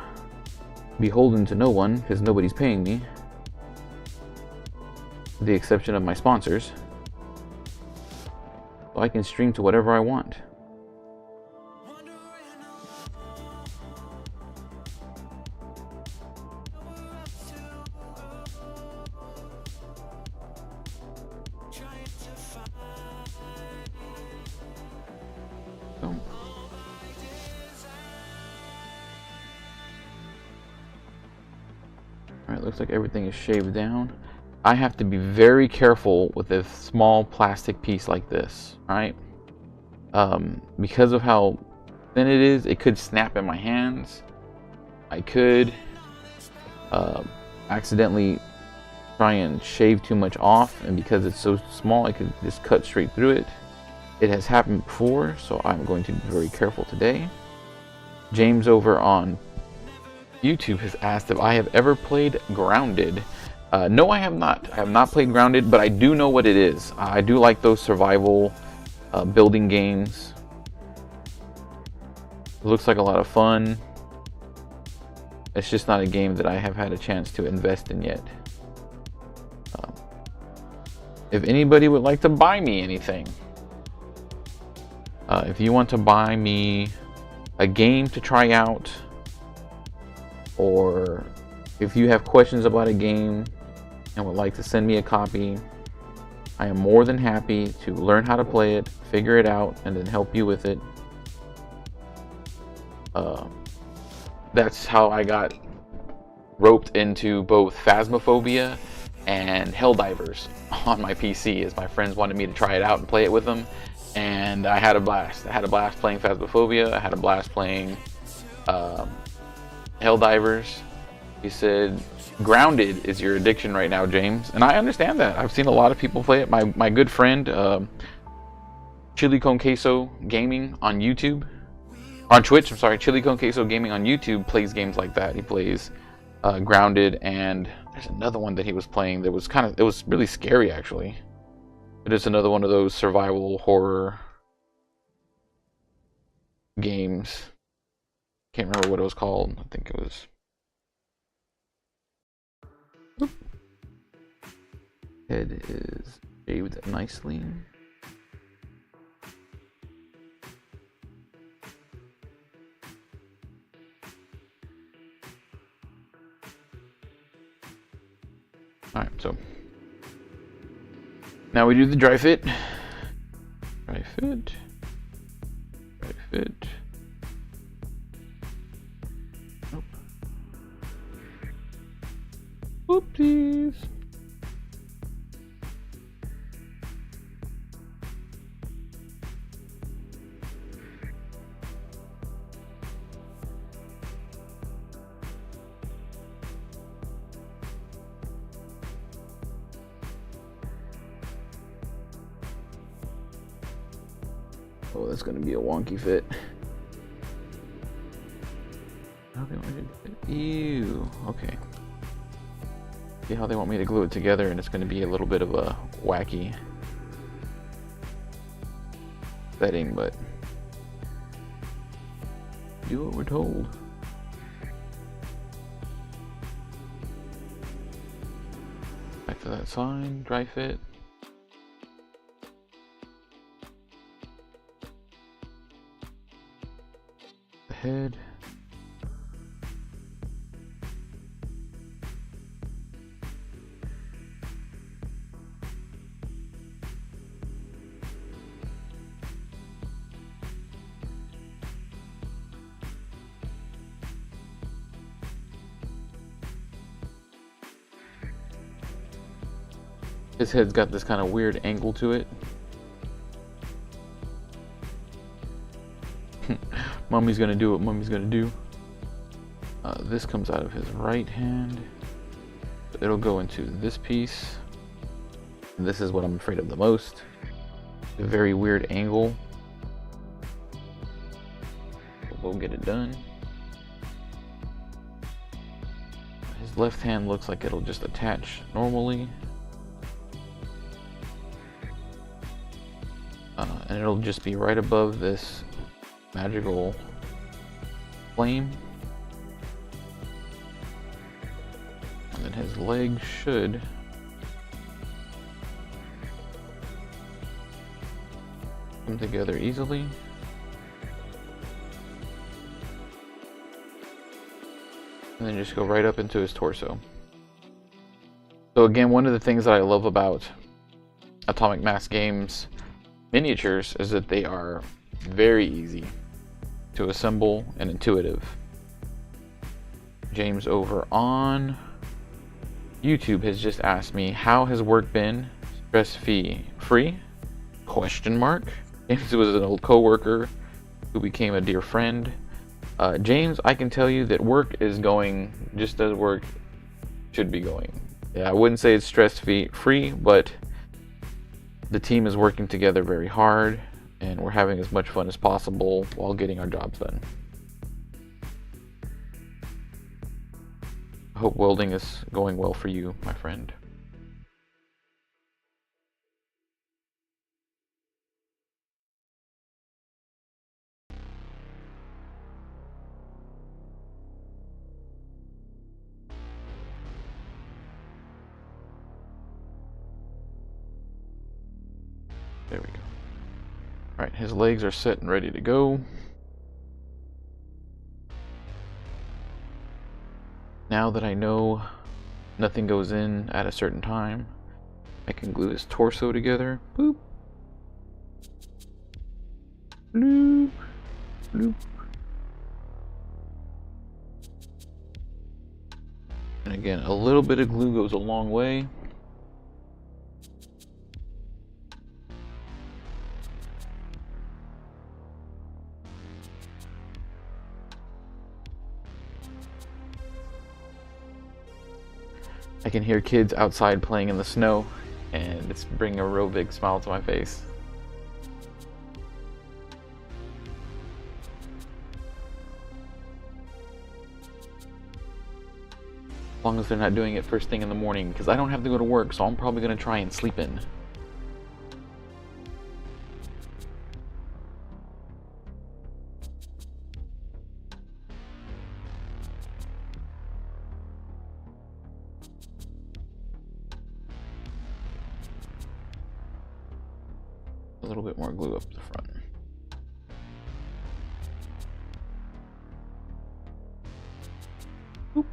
beholden to no one because nobody's paying me, with the exception of my sponsors. So I can stream to whatever I want. Alright, looks like everything is shaved down. I have to be very careful with a small plastic piece like this, right? Because of how thin it is, it could snap in my hands. I could accidentally try and shave too much off, and because it's so small, I could just cut straight through it. It has happened before, so I'm going to be very careful today. James over on YouTube has asked if I have ever played Grounded. No, I have not. I have not played Grounded, but I do know what it is. I do like those survival building games. It looks like a lot of fun. It's just not a game that I have had a chance to invest in yet. If anybody would like to buy me anything, if you want to buy me a game to try out, or if you have questions about a game and would like to send me a copy, I am more than happy to learn how to play it, figure it out, and then help you with it. That's how I got roped into both Phasmophobia and Helldivers on my PC, as my friends wanted me to try it out and play it with them, and I had a blast. I had a blast playing Phasmophobia. I had a blast playing Helldivers. He said, Grounded is your addiction right now, James. And I understand that. I've seen a lot of people play it. My good friend, Chili Con Queso Gaming on YouTube. On Twitch, I'm sorry. Chili Con Queso Gaming on YouTube plays games like that. He plays Grounded, and there's another one that he was playing that was it was really scary, actually. But it's another one of those survival horror games. Can't remember what it was called. I think it was... Head is shaved nicely. Alright, so now we do the dry fit. Dry fit. Dry fit. Nope. Whoopsies. Oh, that's gonna be a wonky fit. How they want me to do it? Ew. Okay. See how they want me to glue it together, and it's gonna be a little bit of a wacky setting, but do what we're told. Back to that side, dry fit. Head. His head's got this kind of weird angle to it. Mummy's gonna do what Mummy's gonna do. This comes out of his right hand. It'll go into this piece. And this is what I'm afraid of the most. A very weird angle. We'll get it done. His left hand looks like it'll just attach normally. And it'll just be right above this magical flame. And then his legs should come together easily. And then just go right up into his torso. So again, one of the things that I love about Atomic Mass Games miniatures is that they are very easy to assemble and intuitive. James over on YouTube has just asked me, how has work been stress-free? Question mark. James was an old co-worker who became a dear friend. James, I can tell you that work is going just as work should be going. Yeah, I wouldn't say it's stress-free, but the team is working together very hard, and we're having as much fun as possible while getting our jobs done. I hope welding is going well for you, my friend. There we go. Alright, his legs are set and ready to go. Now that I know nothing goes in at a certain time, I can glue his torso together. Boop. Bloop. Bloop. And again, a little bit of glue goes a long way. I can hear kids outside playing in the snow, and it's bringing a real big smile to my face. As long as they're not doing it first thing in the morning, because I don't have to go to work, so I'm probably going to try and sleep in. A little bit more glue up the front. Boop.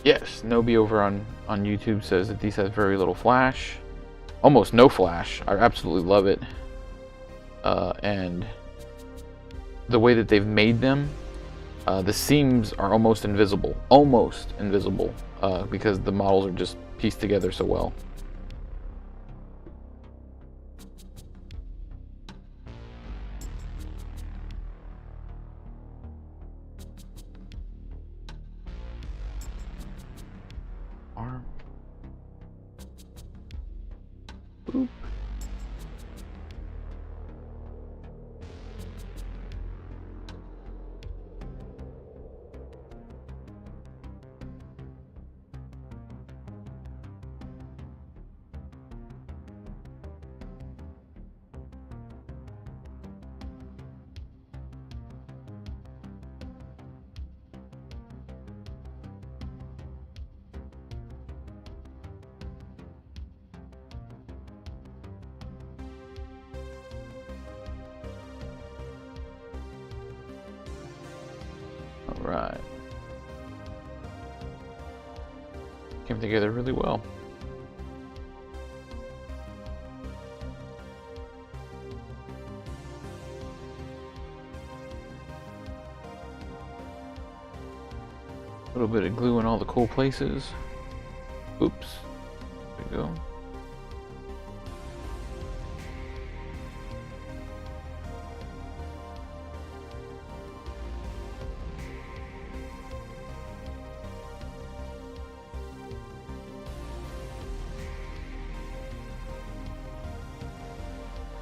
Yes, Nobi over on YouTube says that these have very little flash. Almost no flash. I absolutely love it. And the way that they've made them, the seams are almost invisible. Almost invisible. Because the models are just pieced together so well. Arm. Boop. Alright. Came together really well. A little bit of glue in all the cool places. Oops. There we go.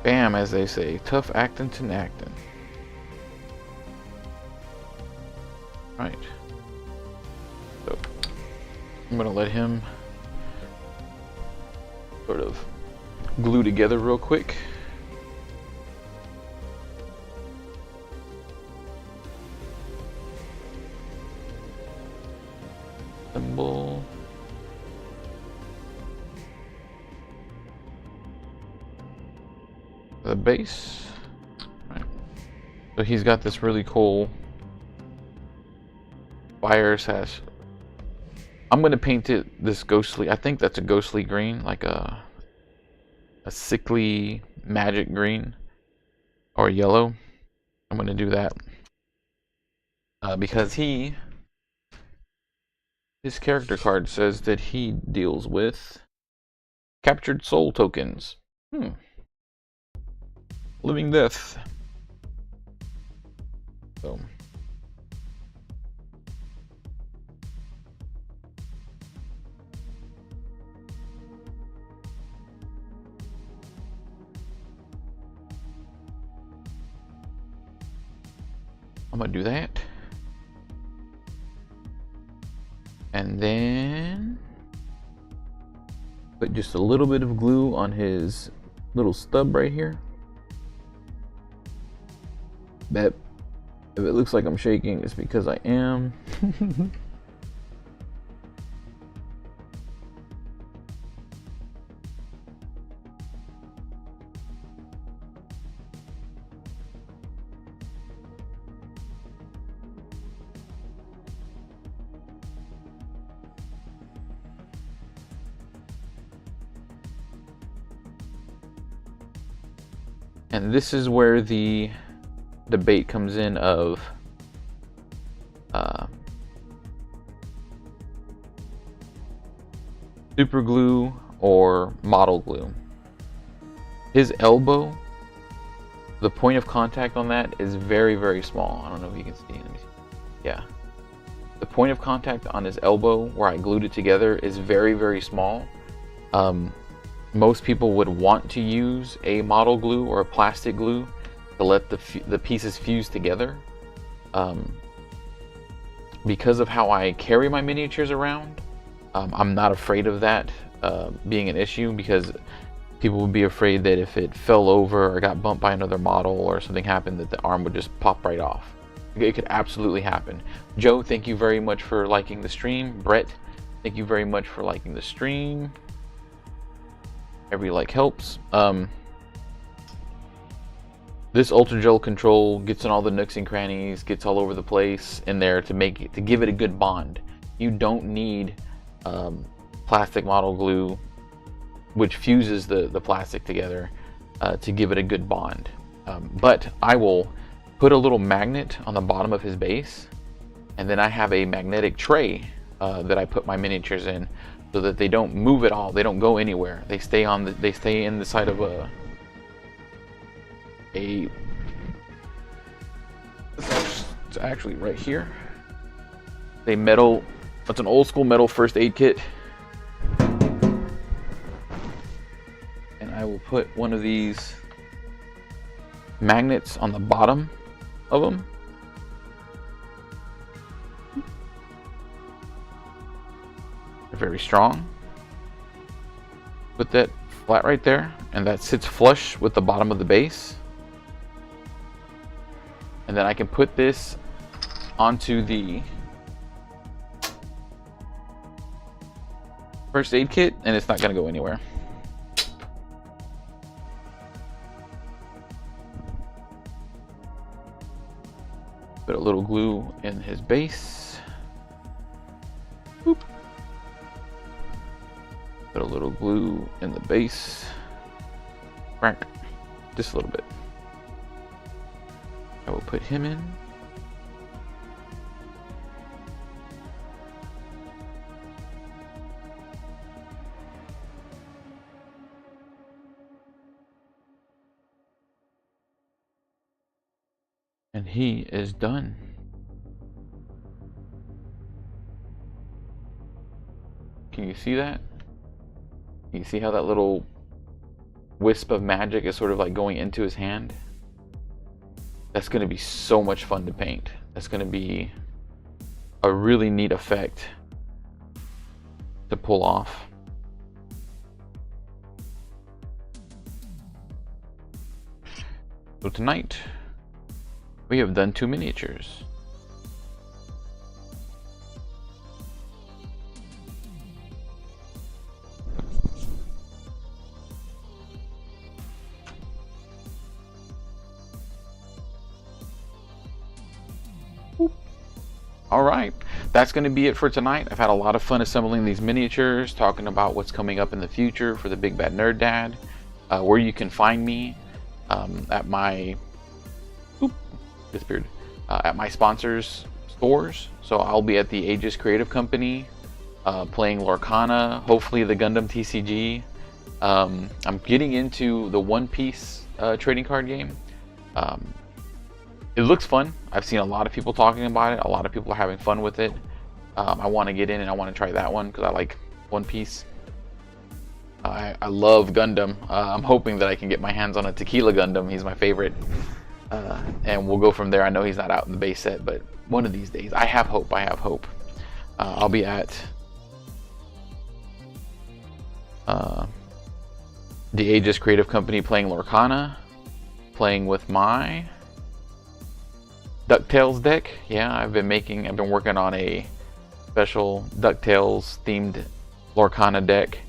Bam, as they say. Tough actin' to actin'. Right. So, I'm gonna let him sort of glue together real quick. Symbol. The base. Right. So he's got this really cool fire sash. I'm gonna paint it this ghostly. I think that's a ghostly green, like a sickly magic green or yellow. I'm gonna do that because his character card says that he deals with captured soul tokens. Living death. So. I'm gonna do that. And then put just a little bit of glue on his little stub right here. Bet if it looks like I'm shaking, it's because I am. And this is where the debate comes in of super glue or model glue. His elbow, the point of contact on that is very, very small. I don't know if you can see. Let me see. Yeah. The point of contact on his elbow where I glued it together is very, very small. Most people would want to use a model glue or a plastic glue to let the pieces fuse together. Because of how I carry my miniatures around, I'm not afraid of that being an issue, because people would be afraid that if it fell over or got bumped by another model or something happened, that the arm would just pop right off. It could absolutely happen. Joe, thank you very much for liking the stream. Brett, thank you very much for liking the stream. Every like helps. This Ultra Gel control gets in all the nooks and crannies, gets all over the place in there to give it a good bond. You don't need plastic model glue, which fuses the plastic together to give it a good bond. But I will put a little magnet on the bottom of his base, and then I have a magnetic tray that I put my miniatures in, so that they don't move at all. They don't go anywhere. They stay in the side of it's actually right here. It's an old school metal first aid kit. And I will put one of these magnets on the bottom of them. They're very strong. Put that flat right there, and that sits flush with the bottom of the base. And then I can put this onto the first aid kit, and it's not going to go anywhere. Put a little glue in his base. Boop. Put a little glue in the base. Right. Just a little bit. I will put him in. And he is done. Can you see that? Can you see how that little wisp of magic is sort of like going into his hand? That's going to be so much fun to paint. That's going to be a really neat effect to pull off. So tonight, we have done 2 miniatures. All right, that's going to be it for tonight. I've had a lot of fun assembling these miniatures, talking about what's coming up in the future for the Big Bad Nerd Dad, where you can find me at my at my sponsors stores. So I'll be at the Aegis Creative Company playing Lorcana, hopefully the Gundam TCG. I'm getting into the One Piece trading card game. It looks fun. I've seen a lot of people talking about it. A lot of people are having fun with it. I want to get in and I want to try that one because I like One Piece. I love Gundam. I'm hoping that I can get my hands on a Tequila Gundam. He's my favorite. And we'll go from there. I know he's not out in the base set, but one of these days. I have hope. I have hope. I'll be at the Aegis Creative Company playing Lorcana, playing with my DuckTales deck. Yeah, I've been working on a special DuckTales themed Lorcana deck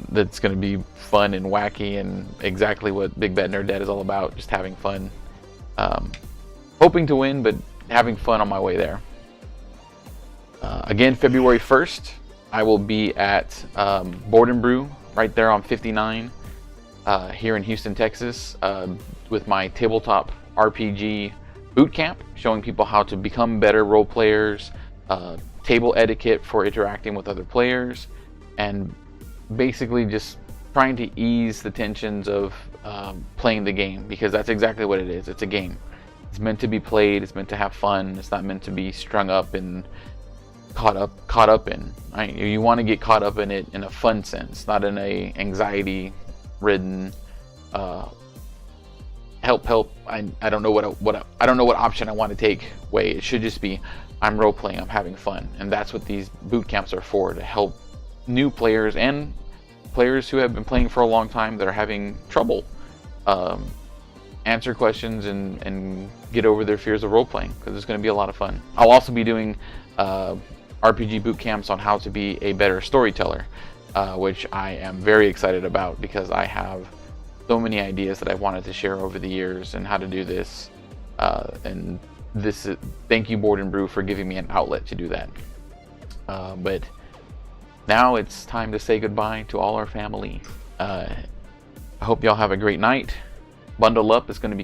that's going to be fun and wacky and exactly what Big Bad Nerd Dad is all about, just having fun. Hoping to win, but having fun on my way there. Again, February 1st, I will be at Board and Brew right there on 59 here in Houston, Texas, with my tabletop RPG boot camp, showing people how to become better role players, table etiquette for interacting with other players, and basically just trying to ease the tensions of playing the game, because that's exactly what it is. It's a game. It's meant to be played. It's meant to have fun. It's not meant to be strung up and caught up in. Right? You want to get caught up in it in a fun sense, not in a anxiety-ridden help. I don't know I don't know what option I want to take way. It should just be, I'm role playing, I'm having fun, and that's what these boot camps are for, to help new players and players who have been playing for a long time that are having trouble answer questions and get over their fears of role playing, because it's going to be a lot of fun. I'll also be doing RPG boot camps on how to be a better storyteller, which I am very excited about, because I have so many ideas that I've wanted to share over the years and how to do this. And thank you, Board and Brew, for giving me an outlet to do that. But now it's time to say goodbye to all our family. I hope y'all have a great night. Bundle up. It's going to be cool.